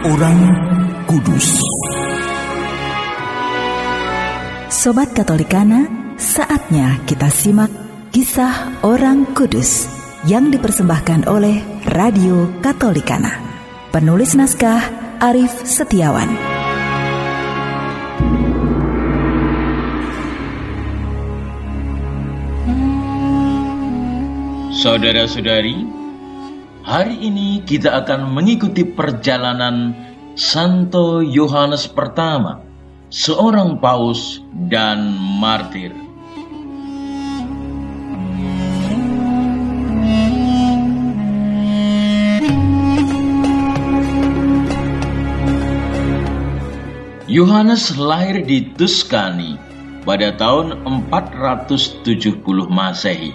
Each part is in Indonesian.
Orang Kudus. Sobat Katolikana, saatnya kita simak kisah orang kudus yang dipersembahkan oleh Radio Katolikana. Penulis naskah Arif Setiawan. Saudara-saudari, hari ini kita akan mengikuti perjalanan Santo Yohanes pertama, seorang paus dan martir. Yohanes lahir di Tuscany pada tahun 470 Masehi.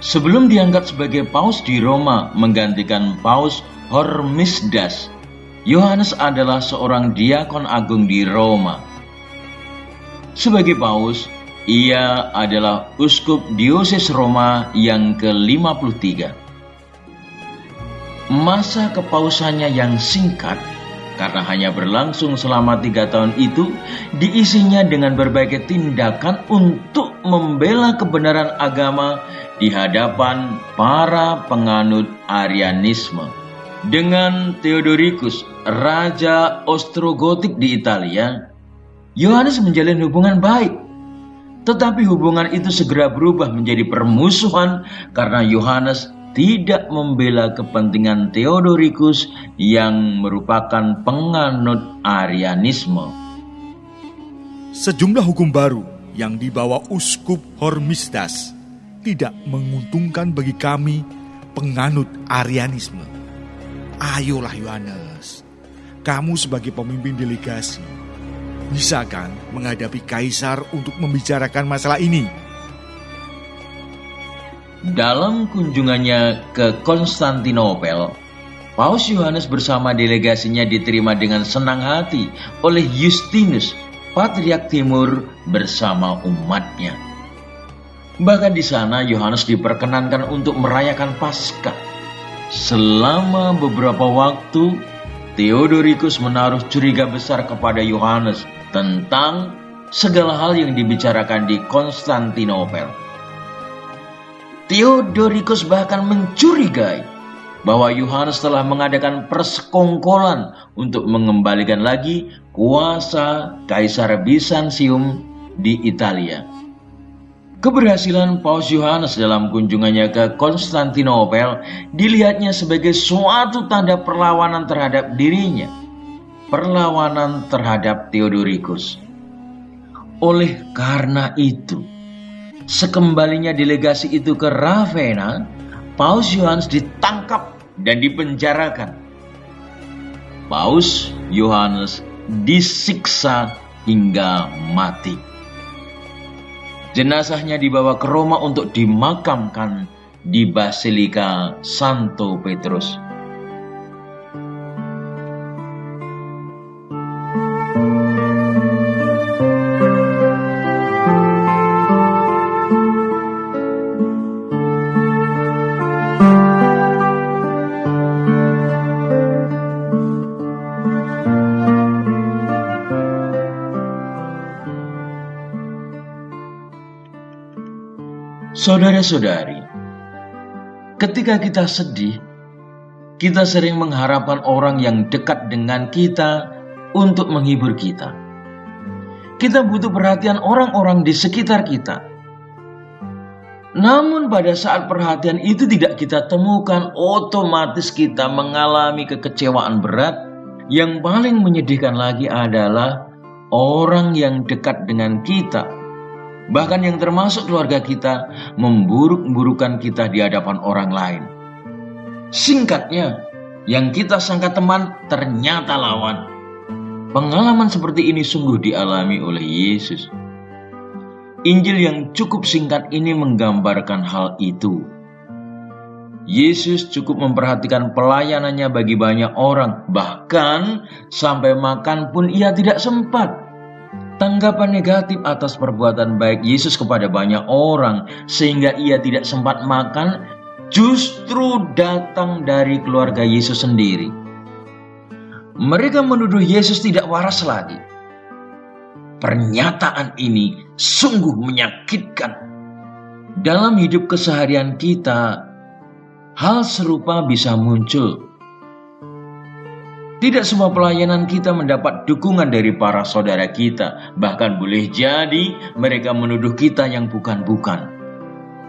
Sebelum diangkat sebagai paus di Roma menggantikan Paus Hormisdas, Yohanes adalah seorang diakon agung di Roma. Sebagai paus, ia adalah uskup dioses Roma yang ke-53. Masa kepausannya yang singkat, karena hanya berlangsung selama 3 tahun itu, diisinya dengan berbagai tindakan untuk membela kebenaran agama di hadapan para penganut Arianisme. Dengan Theodoricus, Raja Ostrogotik di Italia, Yohanes menjalin hubungan baik. Tetapi hubungan itu segera berubah menjadi permusuhan karena Yohanes tidak membela kepentingan Theodoricus yang merupakan penganut Arianisme. Sejumlah hukum baru yang dibawa Uskup Hormisdas tidak menguntungkan bagi kami penganut Arianisme. Ayolah Yohanes, kamu sebagai pemimpin delegasi, bisa kan menghadapi kaisar untuk membicarakan masalah ini? Dalam kunjungannya ke Konstantinopel, Paus Yohanes bersama delegasinya diterima dengan senang hati oleh Justinus, Patriark Timur bersama umatnya. Bahkan di sana Yohanes diperkenankan untuk merayakan Paskah. Selama beberapa waktu, Theodoricus menaruh curiga besar kepada Yohanes tentang segala hal yang dibicarakan di Konstantinopel. Theodoricus bahkan mencurigai bahwa Yohanes telah mengadakan persekongkolan untuk mengembalikan lagi kuasa Kaisar Bizantium di Italia. Keberhasilan Paus Yohanes dalam kunjungannya ke Konstantinopel dilihatnya sebagai suatu tanda perlawanan terhadap dirinya, perlawanan terhadap Theodoricus. Oleh karena itu, sekembalinya delegasi itu ke Ravenna, Paus Yohanes ditangkap dan dipenjarakan. Paus Yohanes disiksa hingga mati. Jenazahnya dibawa ke Roma untuk dimakamkan di Basilika Santo Petrus. Saudara-saudari, ketika kita sedih, kita sering mengharapkan orang yang dekat dengan kita untuk menghibur kita. Kita butuh perhatian orang-orang di sekitar kita. Namun pada saat perhatian itu tidak kita temukan, otomatis kita mengalami kekecewaan berat. Yang paling menyedihkan lagi adalah orang yang dekat dengan kita, bahkan yang termasuk keluarga kita, memburuk-burukan kita di hadapan orang lain. Singkatnya, yang kita sangka teman ternyata lawan. Pengalaman seperti ini sungguh dialami oleh Yesus. Injil yang cukup singkat ini menggambarkan hal itu. Yesus cukup memperhatikan pelayanannya bagi banyak orang, bahkan sampai makan pun ia tidak sempat. Tanggapan negatif atas perbuatan baik Yesus kepada banyak orang sehingga ia tidak sempat makan justru datang dari keluarga Yesus sendiri. Mereka menuduh Yesus tidak waras lagi. Pernyataan ini sungguh menyakitkan. Dalam hidup keseharian kita, hal serupa bisa muncul. Tidak semua pelayanan kita mendapat dukungan dari para saudara kita. Bahkan boleh jadi mereka menuduh kita yang bukan-bukan.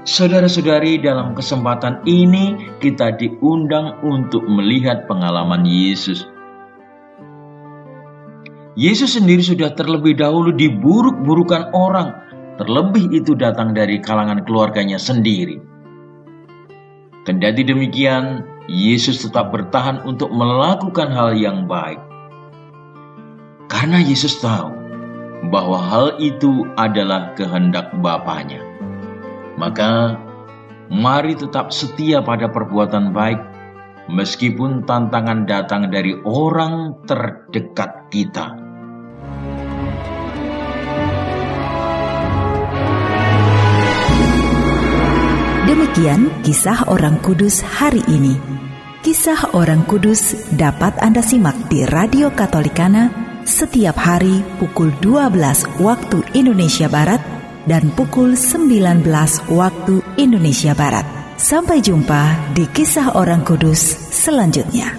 Saudara-saudari, dalam kesempatan ini kita diundang untuk melihat pengalaman Yesus. Yesus sendiri sudah terlebih dahulu diburuk-burukan orang. Terlebih itu datang dari kalangan keluarganya sendiri. Kendati demikian, Yesus tetap bertahan untuk melakukan hal yang baik. Karena Yesus tahu bahwa hal itu adalah kehendak Bapanya. Maka, mari tetap setia pada perbuatan baik, meskipun tantangan datang dari orang terdekat kita. Demikian kisah orang kudus hari ini. Kisah orang kudus dapat Anda simak di Radio Katolikana setiap hari pukul 12 waktu Indonesia Barat dan pukul 19 waktu Indonesia Barat. Sampai jumpa di kisah orang kudus selanjutnya.